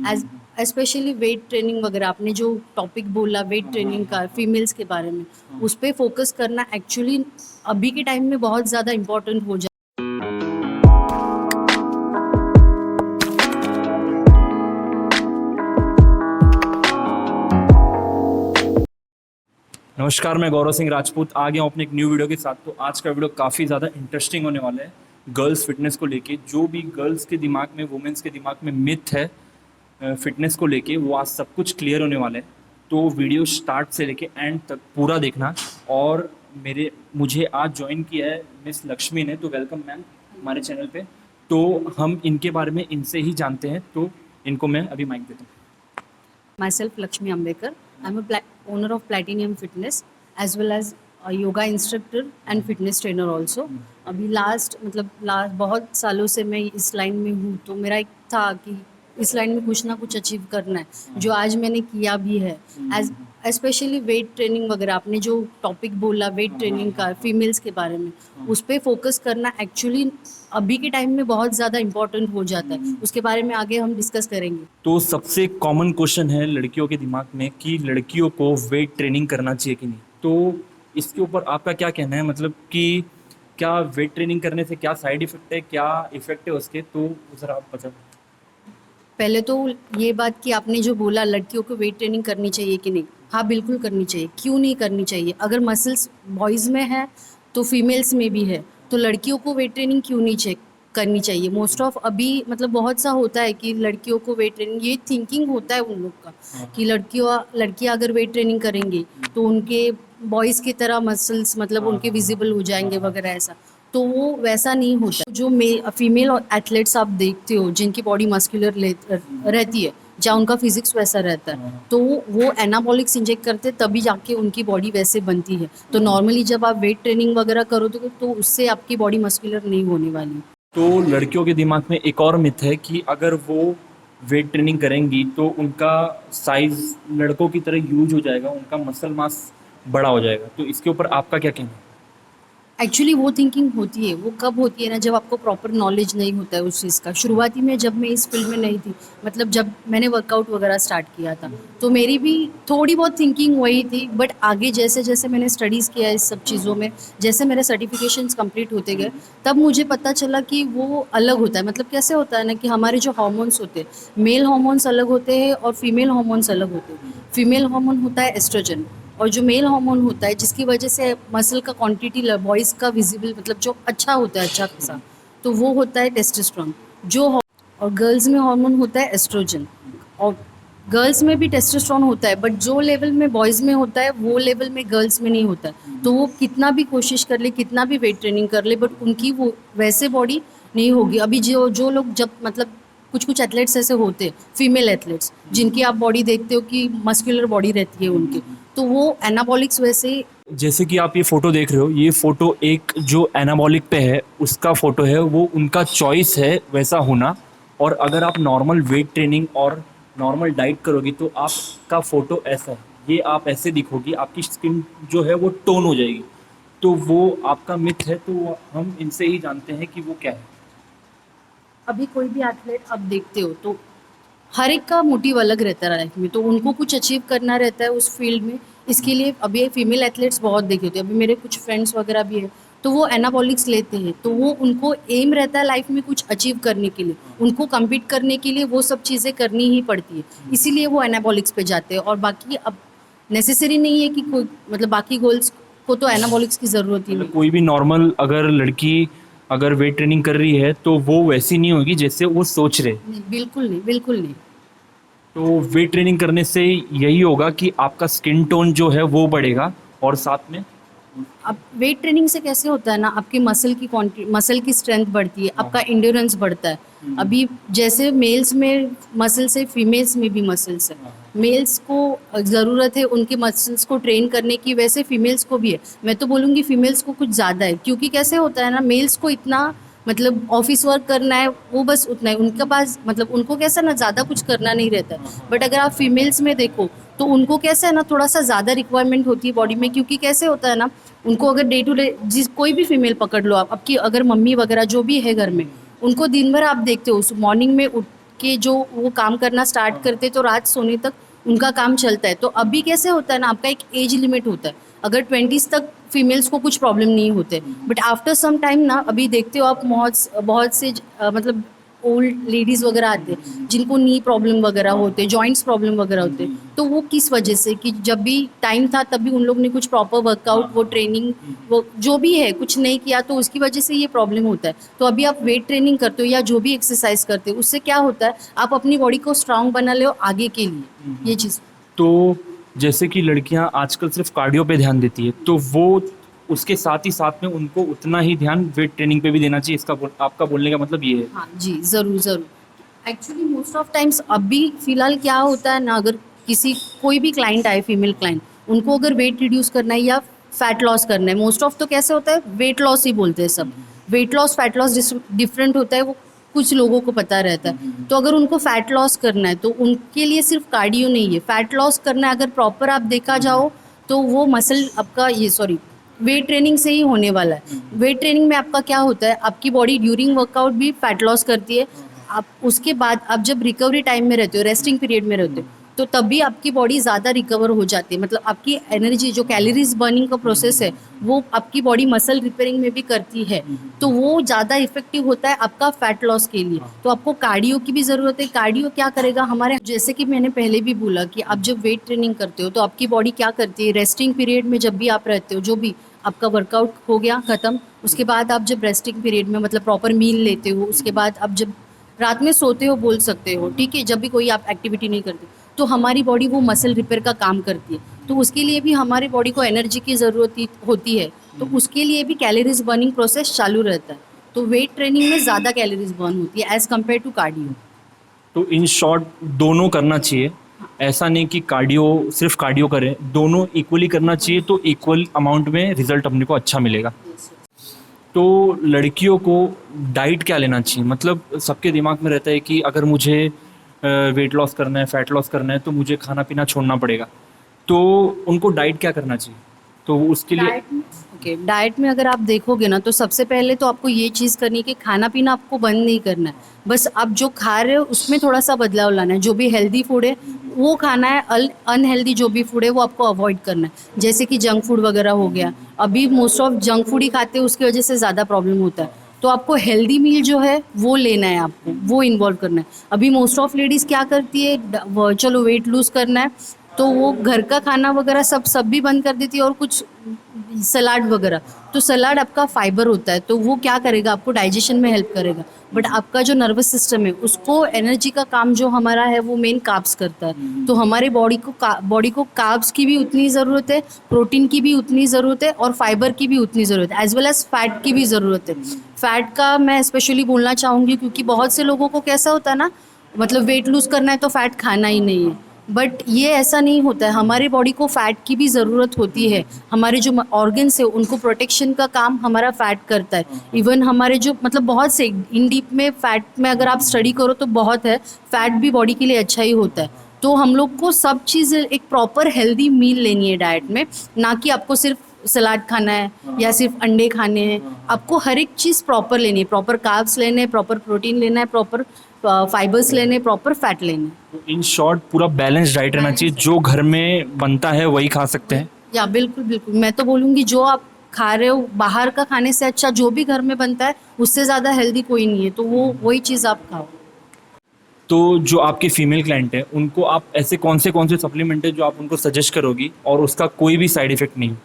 Age specially weight training वगैरह, आपने जो टॉपिक बोला वेट ट्रेनिंग का फीमेल्स के बारे में, उस पर फोकस करना एक्चुअली अभी के टाइम में बहुत ज़्यादा इम्पोर्टेंट हो जाए। नमस्कार, मैं गौरव सिंह राजपूत आ गया हूँ अपने एक न्यू वीडियो के साथ। तो आज का वीडियो काफ़ी ज़्यादा इंटरेस्टिंग होने वाला है। गर्ल्स फिटनेस को लेके जो भी गर्ल्स के दिमाग में, वुमेंस के दिमाग में मिथ है फिटनेस को लेके, वो आज सब कुछ क्लियर होने वाला है। तो वीडियो स्टार्ट से लेके एंड तक पूरा देखना। और मुझे आज ज्वाइन किया है मिस लक्ष्मी ने, तो वेलकम मैम हमारे चैनल पे। तो हम इनके बारे में इनसे ही जानते हैं, तो इनको मैं अभी माइक देता हूँ। Myself Lakshmi Ambekar. I'm a owner of Platinum Fitness as well as a yoga instructor and fitness trainer also. अभी लास्ट बहुत सालों से मैं इस लाइन में हूँ, तो मेरा एक था कि इस लाइन में कुछ ना कुछ अचीव करना है, जो आज मैंने किया भी है। एज स्पेशली वेट ट्रेनिंग वगैरह, आपने जो टॉपिक बोला वेट ट्रेनिंग का फीमेल्स के बारे में, उस पर फोकस करना एक्चुअली अभी के टाइम में बहुत ज़्यादा इम्पोर्टेंट हो जाता है। उसके बारे में आगे हम डिस्कस करेंगे। तो सबसे कॉमन क्वेश्चन है लड़कियों के दिमाग में कि लड़कियों को वेट ट्रेनिंग करना चाहिए कि नहीं। तो इसके ऊपर आपका क्या कहना है, मतलब कि क्या वेट ट्रेनिंग करने से क्या साइड इफ़ेक्ट है, क्या इफ़ेक्ट है उसके, तो ज़रा आप बताओ। पहले तो ये बात कि आपने जो बोला लड़कियों को वेट ट्रेनिंग करनी चाहिए कि नहीं, हाँ बिल्कुल करनी चाहिए। क्यों नहीं करनी चाहिए? अगर मसल्स बॉयज़ में है तो फीमेल्स में भी है, तो लड़कियों को वेट ट्रेनिंग क्यों नहीं करनी चाहिए? मोस्ट ऑफ अभी बहुत सा होता है कि लड़कियों को वेट ट्रेनिंग, ये थिंकिंग होता है उन लोग का कि लड़कियां अगर वेट ट्रेनिंग करेंगी तो उनके बॉयज़ की तरह मसल्स उनके विजिबल हो जाएंगे वगैरह ऐसा। तो वो वैसा नहीं होता। जो फीमेल एथलीट्स आप देखते हो जिनकी बॉडी मस्कुलर रहती है, जहाँ उनका फिजिक्स वैसा रहता है, तो वो एनाबॉलिक्स इंजेक्ट करते तभी जाके उनकी बॉडी वैसे बनती है। तो नॉर्मली जब आप वेट ट्रेनिंग वगैरह करो तो उससे आपकी बॉडी मस्कुलर नहीं होने वाली। तो लड़कियों के दिमाग में एक और मिथ है कि अगर वो वेट ट्रेनिंग करेंगी तो उनका साइज़ लड़कों की तरह यूज हो जाएगा, उनका मसल मास बड़ा हो जाएगा। तो इसके ऊपर आपका क्या कहना है? एक्चुअली वो थिंकिंग होती है, वो कब होती है ना, जब आपको प्रॉपर नॉलेज नहीं होता है उस चीज़ का। शुरुआती में जब मैं इस फील्ड में नहीं थी, जब मैंने वर्कआउट वगैरह स्टार्ट किया था, तो मेरी भी थोड़ी बहुत थिंकिंग वही थी। बट आगे जैसे जैसे मैंने स्टडीज़ किया इस सब चीज़ों में, जैसे मेरे सर्टिफिकेशंस कंप्लीट होते गए, तब मुझे पता चला कि वो अलग होता है। कैसे होता है ना कि हमारे जो हार्मोन्स होते हैं, मेल हार्मोन्स अलग होते हैं और फीमेल हार्मोन्स अलग होते हैं। फीमेल हार्मोन होता है एस्ट्रोजन, और जो मेल हार्मोन होता है जिसकी वजह से मसल का क्वांटिटी बॉयज़ का विजिबल जो अच्छा होता है, अच्छा खासा, तो वो होता है टेस्टोस्टेरोन। और गर्ल्स में हार्मोन होता है एस्ट्रोजन, और गर्ल्स में भी टेस्टोस्टेरोन होता है, बट जो लेवल में बॉयज़ में होता है वो लेवल में गर्ल्स में नहीं होता है। तो वो कितना भी कोशिश कर ले, कितना भी वेट ट्रेनिंग कर ले, बट उनकी वो वैसे बॉडी नहीं होगी। अभी जो जो लोग जब कुछ कुछ एथलेट्स ऐसे होते हैं, फीमेल एथलेट्स, जिनकी आप बॉडी देखते हो कि मस्कुलर बॉडी रहती है उनकी, तो वो एनाबॉलिक्स वैसे। जैसे कि आप ये फ़ोटो देख रहे हो, ये फ़ोटो एक जो एनाबॉलिक पे है उसका फ़ोटो है, वो उनका चॉइस है वैसा होना। और अगर आप नॉर्मल वेट ट्रेनिंग और नॉर्मल डाइट करोगी तो आपका फ़ोटो ऐसा है, ये आप ऐसे दिखोगी, आपकी स्किन जो है वो टोन हो जाएगी। तो वो आपका मिथ है, तो हम इनसे ही जानते हैं कि वो क्या है। अभी कोई भी एथलीट आप देखते हो तो हर एक का मोटिव अलग रहता है लाइफ में, तो उनको कुछ अचीव करना रहता है उस फील्ड में। इसके लिए अभी फीमेल एथलीट्स बहुत देखे होते हैं, अभी मेरे कुछ फ्रेंड्स वगैरह भी है, तो वो एनाबॉलिक्स लेते हैं, तो वो उनको एम रहता है लाइफ में कुछ अचीव करने के लिए, उनको कम्पीट करने के लिए वो सब चीज़ें करनी ही पड़ती है, इसीलिए वो एनाबॉलिक्स पे जाते हैं। और बाकी अब नेसेसरी नहीं है कि कोई बाकी गोल्स को तो एनाबॉलिक्स की ज़रूरत ही मतलब नहीं। कोई भी नॉर्मल अगर लड़की अगर वेट ट्रेनिंग कर रही है तो वो वैसी नहीं होगी जैसे वो सोच रहे। नहीं, बिल्कुल नहीं, बिल्कुल नहीं। तो वेट ट्रेनिंग करने से यही होगा कि आपका स्किन टोन जो है वो बढ़ेगा, और साथ में अब वेट ट्रेनिंग से कैसे होता है ना, आपकी मसल की स्ट्रेंथ बढ़ती है, आपका इंड्योरेंस बढ़ता है। अभी जैसे मेल्स में मसल्स है, फीमेल्स में भी मसल्स है। मेल्स को ज़रूरत है उनके मसल्स को ट्रेन करने की, वैसे फीमेल्स को भी है। मैं तो बोलूँगी फीमेल्स को कुछ ज़्यादा है, क्योंकि कैसे होता है ना, मेल्स को इतना ऑफिस वर्क करना है, वो बस उतना है उनके पास, उनको कैसा ना ज़्यादा कुछ करना नहीं रहता है। बट अगर आप फीमेल्स में देखो तो उनको कैसा है ना, थोड़ा सा ज़्यादा रिक्वायरमेंट होती है बॉडी में, क्योंकि कैसे होता है ना, उनको अगर डे टू डे कोई भी फीमेल पकड़ लो आप, आपकी अगर मम्मी वगैरह जो भी है घर में, उनको दिन भर आप देखते हो मॉर्निंग में के जो वो काम करना स्टार्ट करते तो रात सोने तक उनका काम चलता है। तो अभी कैसे होता है ना, आपका एक एज लिमिट होता है। अगर 20s तक फीमेल्स को कुछ प्रॉब्लम नहीं होते, बट आफ्टर सम टाइम ना, अभी देखते हो आप बहुत बहुत से मतलब ओल्ड लेडीज़ वगैरह आते हैं जिनको नी प्रॉब्लम वगैरह होते, जॉइंट्स प्रॉब्लम वगैरह होते। तो वो किस वजह से, कि जब भी टाइम था तब भी उन लोग ने कुछ प्रॉपर वर्कआउट, वो ट्रेनिंग, वो जो भी है कुछ नहीं किया, तो उसकी वजह से ये प्रॉब्लम होता है। तो अभी आप वेट ट्रेनिंग करते हो या जो भी एक्सरसाइज करते हो, उससे क्या होता है, आप अपनी बॉडी को स्ट्रांग बना ले आगे के लिए, ये चीज़। तो जैसे कि लड़कियां आजकल सिर्फ कार्डियो पे ध्यान देती है, तो वो उसके साथ ही साथ में उनको उतना ही ध्यान वेट ट्रेनिंग पे भी देना चाहिए, आपका बोलने का मतलब ये है। हाँ जी, ज़रूर ज़रूर। एक्चुअली मोस्ट ऑफ टाइम्स अभी फ़िलहाल क्या होता है ना, अगर किसी कोई भी क्लाइंट आए, फीमेल क्लाइंट, उनको अगर वेट रिड्यूस करना है या फैट लॉस करना है, मोस्ट ऑफ तो कैसे होता है, वेट लॉस ही बोलते हैं सब। Weight loss fat loss different होता है, वो कुछ लोगों को पता रहता है। तो अगर उनको फैट लॉस करना है तो उनके लिए सिर्फ कार्डियो नहीं है, फैट लॉस करना है अगर प्रॉपर आप देखा जाओ तो वो मसल आपका, ये सॉरी, वेट ट्रेनिंग से ही होने वाला है। वेट ट्रेनिंग में आपका क्या होता है, आपकी बॉडी ड्यूरिंग वर्कआउट भी फैट लॉस करती है। आप उसके बाद आप जब रिकवरी टाइम में रहते हो, रेस्टिंग पीरियड में रहते हो, तो तभी आपकी बॉडी ज़्यादा रिकवर हो जाती है। मतलब आपकी एनर्जी, जो कैलोरीज बर्निंग का प्रोसेस है, वो आपकी बॉडी मसल रिपेयरिंग में भी करती है। तो वो ज़्यादा इफेक्टिव होता है आपका फैट लॉस के लिए। तो आपको कार्डियो की भी ज़रूरत है। कार्डियो क्या करेगा हमारे, जैसे कि मैंने पहले भी बोला कि आप जब वेट ट्रेनिंग करते हो तो आपकी बॉडी क्या करती है, रेस्टिंग पीरियड में जब भी आप रहते हो, जो भी आपका वर्कआउट हो गया ख़त्म, उसके बाद आप जब रेस्टिंग पीरियड में मतलब प्रॉपर मील लेते हो, उसके बाद आप जब रात में सोते हो बोल सकते हो, ठीक है, जब भी कोई आप एक्टिविटी नहीं करते, तो हमारी बॉडी वो मसल रिपेयर का काम करती है। तो उसके लिए भी हमारी बॉडी को एनर्जी की ज़रूरत होती है। तो उसके लिए भी कैलोरीज बर्निंग प्रोसेस चालू रहता है। तो वेट ट्रेनिंग में ज़्यादा कैलोरीज बर्न होती है एज़ कम्पेयर टू कार्डियो। तो इन शॉर्ट दोनों करना चाहिए, ऐसा नहीं कि कार्डियो सिर्फ कार्डियो करें, दोनों इक्वली करना चाहिए, तो इक्वल अमाउंट में रिजल्ट अपने को अच्छा मिलेगा। तो लड़कियों को डाइट क्या लेना चाहिए, मतलब सबके दिमाग में रहता है कि अगर मुझे वेट लॉस करना है, फैट लॉस करना है, तो मुझे खाना पीना छोड़ना पड़ेगा। तो उनको डाइट क्या करना चाहिए, तो उसके लिए डाइट में अगर आप देखोगे ना, तो सबसे पहले तो आपको ये चीज़ करनी है कि खाना पीना आपको बंद नहीं करना है। बस आप जो खा रहे हो उसमें थोड़ा सा बदलाव लाना है। जो भी हेल्दी फूड है वो खाना है, अनहेल्दी जो भी फूड है वो आपको अवॉइड करना है। जैसे कि जंक फूड वगैरह हो गया, अभी मोस्ट ऑफ जंक फूड ही खाते हैं, उसकी वजह से ज़्यादा प्रॉब्लम होता है। तो आपको हेल्दी मील जो है वो लेना है, आपको वो इन्वॉल्व करना है। अभी मोस्ट ऑफ लेडीज़ क्या करती है, चलो वेट लूज़ करना है तो वो घर का खाना वगैरह सब भी बंद कर देती है, और कुछ सलाद वगैरह। तो सलाद आपका फाइबर होता है, तो वो क्या करेगा, आपको डाइजेशन में हेल्प करेगा। बट आपका जो नर्वस सिस्टम है उसको एनर्जी का काम जो हमारा है वो मेन कार्ब्स करता है। तो हमारे बॉडी को कार्ब्स की भी उतनी ज़रूरत है, प्रोटीन की भी उतनी ज़रूरत है, और फाइबर की भी उतनी ज़रूरत है, एज वेल एज फैट की भी ज़रूरत है। फैट का मैं स्पेशली बोलना चाहूँगी, क्योंकि बहुत से लोगों को कैसा होता है ना, मतलब वेट लूज़ करना है तो फैट खाना ही नहीं है। बट ये ऐसा नहीं होता है, हमारी बॉडी को फ़ैट की भी ज़रूरत होती है। हमारे जो ऑर्गन्स है उनको प्रोटेक्शन का काम हमारा फ़ैट करता है। इवन हमारे जो मतलब बहुत से इन डीप में फ़ैट में अगर आप स्टडी करो तो बहुत है, फ़ैट भी बॉडी के लिए अच्छा ही होता है। तो हम लोग को सब चीज़ एक प्रॉपर हेल्दी मील लेनी है डाइट में, ना कि आपको सिर्फ सलाद खाना है या सिर्फ अंडे खाने हैं। आपको हर एक चीज़ प्रॉपर लेनी है, प्रॉपर कार्ब्स लेने हैं, प्रॉपर प्रोटीन लेना है, प्रॉपर फाइबर्स लेने, प्रॉपर फैट लेने। तो इन शॉर्ट पूरा बैलेंस डाइट रहना चाहिए, जो घर में बनता है वही खा सकते हैं। या बिल्कुल बिल्कुल, मैं तो बोलूँगी जो आप खा रहे हो बाहर का खाने से अच्छा जो भी घर में बनता है उससे ज़्यादा हेल्दी कोई नहीं है, तो वो वही चीज़ आप खाओ। तो जो आपके फीमेल क्लाइंट हैं उनको आप ऐसे कौन से सप्लीमेंट है जो आप उनको सजेस्ट करोगी और उसका कोई भी साइड इफेक्ट नहीं?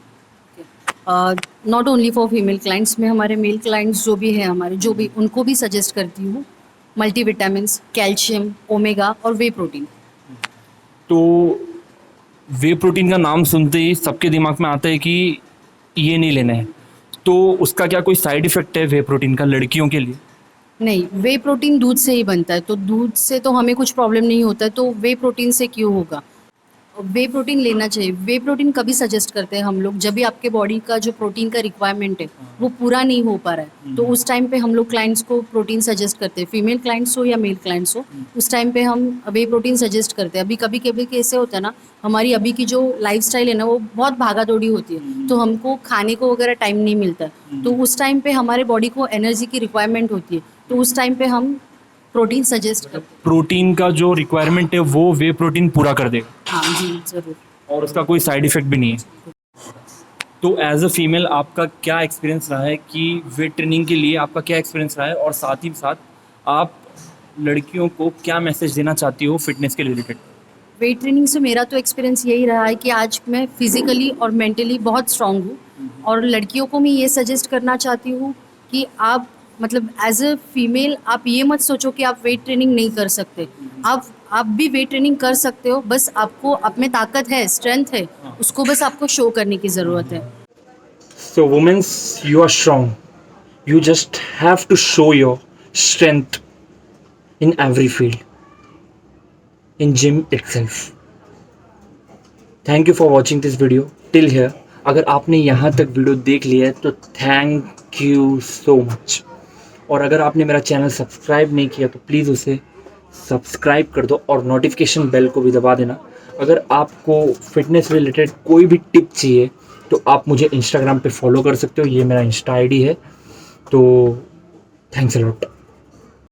Not only for female clients, में हमारे मेल क्लाइंट्स जो भी हैं हमारे, जो भी उनको भी सजेस्ट करती हूँ मल्टीविटामिन्स, कैल्शियम, ओमेगा और वे प्रोटीन। तो वे प्रोटीन का नाम सुनते ही सबके दिमाग में आता है कि ये नहीं लेना है, तो उसका क्या कोई साइड इफेक्ट है वे प्रोटीन का लड़कियों के लिए? नहीं, वे प्रोटीन दूध से ही बनता है, तो दूध से तो हमें कुछ प्रॉब्लम नहीं होता है, तो वे प्रोटीन से क्यों होगा। वे प्रोटीन लेना चाहिए। वे प्रोटीन कभी सजेस्ट करते हैं हम लोग, जब भी आपके बॉडी का जो प्रोटीन का रिक्वायरमेंट है वो पूरा नहीं हो पा रहा है, तो उस टाइम पे हम लोग क्लाइंट्स को प्रोटीन सजेस्ट करते हैं, फीमेल क्लाइंट्स हो या मेल क्लाइंट्स हो, उस टाइम पे हम वे प्रोटीन सजेस्ट करते हैं। अभी कभी कभी कैसे होता है ना, हमारी अभी की जो लाइफस्टाइल है ना वो बहुत भागा दौड़ी होती है, तो हमको खाने को वगैरह टाइम नहीं मिलता है। तो उस टाइम पे हमारे बॉडी को एनर्जी की रिक्वायरमेंट होती है, तो उस टाइम पे हम प्रोटीन सजेस्ट करते प्रोटीन का जो रिक्वायरमेंट है वो वे प्रोटीन पूरा कर देगा हैं। हाँ जी ज़रूर। और उसका कोई साइड इफेक्ट भी नहीं है। तो एज अ फीमेल आपका क्या एक्सपीरियंस रहा है कि वेट ट्रेनिंग के लिए आपका क्या एक्सपीरियंस रहा है, और साथ ही साथ आप लड़कियों को क्या मैसेज देना चाहती हो फिटनेस के रिलेटेड? वेट ट्रेनिंग से मेरा तो एक्सपीरियंस यही रहा है कि आज मैं फिजिकली और मेंटली बहुत स्ट्रांग हूँ, और लड़कियों को मैं ये सजेस्ट करना चाहती हूँ कि आप मतलब एज अ फीमेल आप ये मत सोचो कि आप वेट ट्रेनिंग नहीं कर सकते। आप भी वेट ट्रेनिंग कर सकते हो, बस आपको आप में ताकत है, स्ट्रेंथ है, उसको बस आपको शो करने की ज़रूरत है। So, women, you are strong. You just have to show your strength in every field, in gym itself. Thank you for watching this video till here. अगर आपने यहाँ तक वीडियो देख लिया है तो थैंक यू सो मच। और अगर आपने मेरा चैनल सब्सक्राइब नहीं किया तो प्लीज़ उसे सब्सक्राइब कर दो और नोटिफिकेशन बेल को भी दबा देना। अगर आपको फिटनेस रिलेटेड कोई भी टिप चाहिए तो आप मुझे इंस्टाग्राम पे फॉलो कर सकते हो, ये मेरा इंस्टा आईडी है। तो थैंक्स अ लॉट।